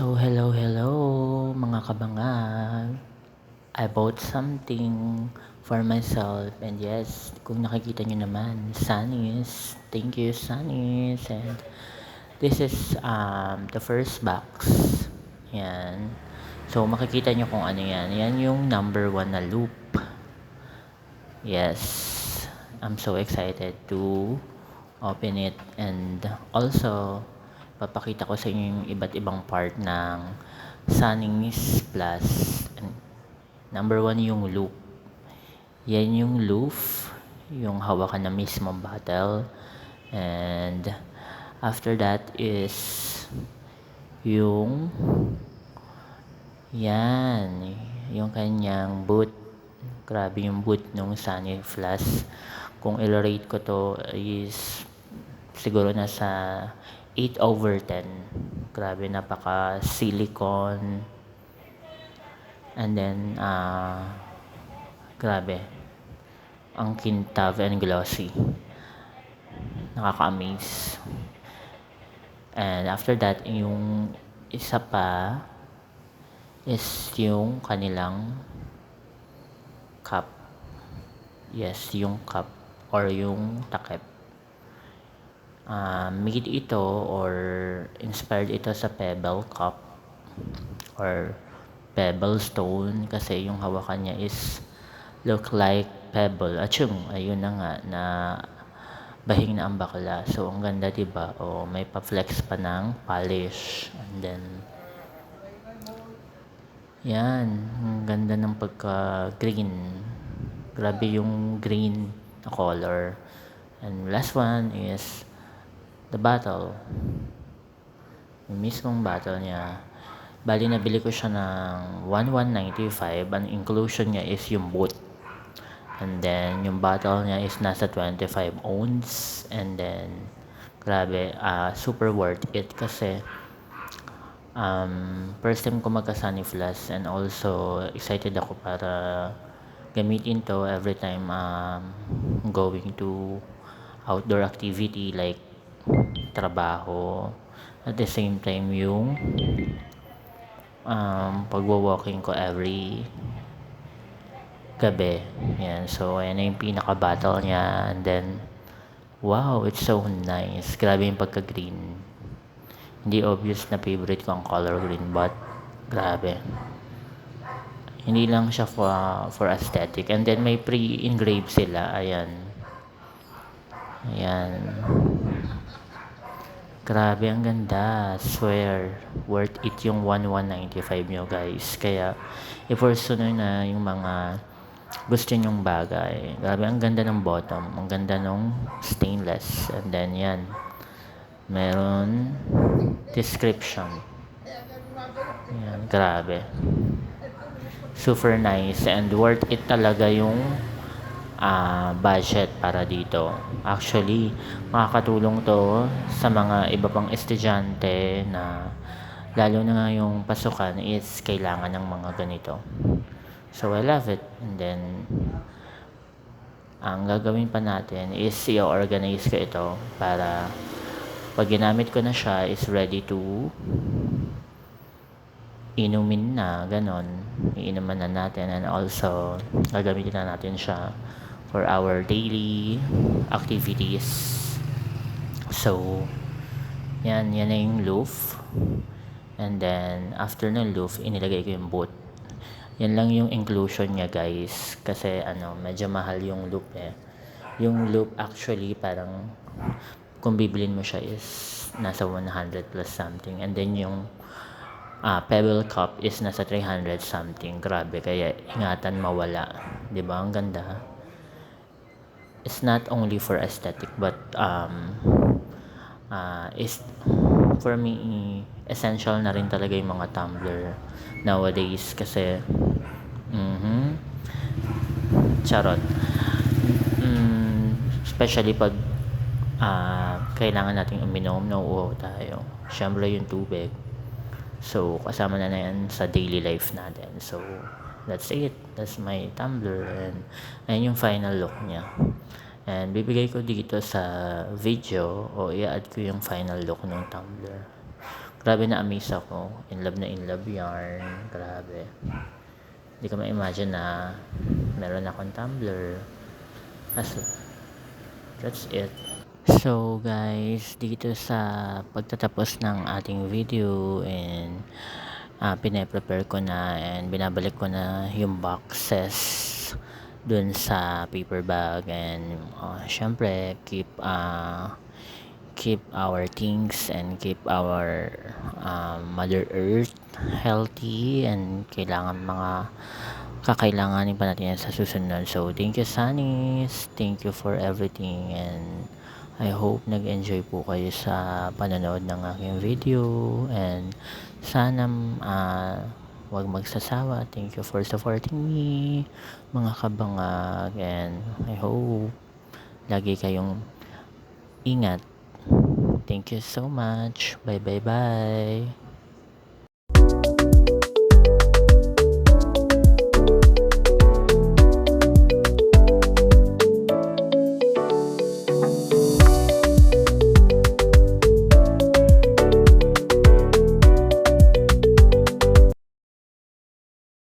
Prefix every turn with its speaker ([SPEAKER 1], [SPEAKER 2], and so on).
[SPEAKER 1] So, hello mga kabangag. I bought something for myself and yes, kung nakikita nyo naman, Sunnies. Thank you, Sunnies. And this is the first box. Yan. So, makikita nyo kung ano yan. Yan yung number 1 na loop. Yes. I'm so excited to open it and also papakita ko sa inyo yung iba't ibang part ng Sunnies Plus. And number 1 yung loop. Yan yung loof, yung hawakan na mismong bottle. And after that is yung yan, yung kanyang boot. Grabe yung boot nung Sunny Plus. Kung i-rate ko to is siguro nasa 8/10. Grabe, napaka silicone. And then grabe, ang kintab and glossy. Nakaka-amaze. And after that, yung isa pa is yung kanilang cup. Yes, yung cup or yung takip. Made ito or inspired ito sa pebble cup or pebble stone kasi yung hawakan niya is look like pebble. Ayun na nga na bahing na ang bakla. So ang ganda, diba? O may pa-flex pa ng polish. And then yan, ang ganda ng pagka-green. Grabe yung green na color. And last one is the bottle. Yung mismong bottle niya. Bali, nabili ko siya ng 1195. Ang inclusion niya is yung boot. And then, yung bottle niya is nasa 25 ounce. And then, grabe, super worth it kasi first time ko magka-Sunny Plus and also excited ako para gamitin to every time going to outdoor activity like trabaho. At the same time, yung pagwa-walking ko every gabi. Yan. So, ayan na yung pinaka-bottle niya. And then, wow, it's so nice. Grabe yung pagka-green. Hindi obvious na favorite ko ang color green, but grabe. Hindi lang siya for aesthetic. And then, may pre-engraved sila. Ayan. Ayan. Grabe, ang ganda. Swear, worth it yung 1195 nyo, guys. Kaya, i-pursue na yung mga gusto nyong bagay. Grabe, ang ganda ng bottom. Ang ganda ng stainless. And then, yan. Meron description. Yan, grabe. Super nice. And worth it talaga yung budget para dito. Actually, makakatulong to sa mga iba pang estudyante na lalo na nga yung pasukan is kailangan ng mga ganito. So, I love it. And then, ang gagawin pa natin is i-organize ko ito para pag ginamit ko na siya is ready to inumin na, ganon. Iinuman na natin and also gagamitin na natin siya for our daily activities. So, yan na yung loof. And then, after ng loof, inilagay ko yung boot. Yan lang yung inclusion niya, guys. Kasi, medyo mahal yung loop eh. Yung loop actually, parang, kung bibilin mo siya is, nasa 100 plus something. And then, yung pebble cup is nasa 300 something. Grabe, kaya ingatan mawala. Diba? Ang ganda. It's not only for aesthetic but is for me essential na rin talaga yung mga tumbler nowadays kasi charot, especially pag kailangan nating uminom, nauuhaw tayo, syempre yung tubig. So kasama na yan sa daily life natin. So that's it. That's my tumbler. And ayun yung final look niya. And bibigay ko dito sa video o i-add ko yung final look ng tumbler. Grabe na-amaze ako. In love yarn. Grabe. Hindi ko ma-imagine na meron akong tumbler. As, that's it. So guys, dito sa pagtatapos ng ating video and pine-prepare ko na and binabalik ko na yung boxes dun sa paper bag and syempre keep our things and keep our Mother Earth healthy and kakailanganin pa natin yan sa susunod. So thank you Sunnies, thank you for everything and I hope nag-enjoy po kayo sa panonood ng aking video and sana wag magsasawa. Thank you for supporting me mga kabangag and I hope lagi kayong ingat. Thank you so much. Bye bye bye.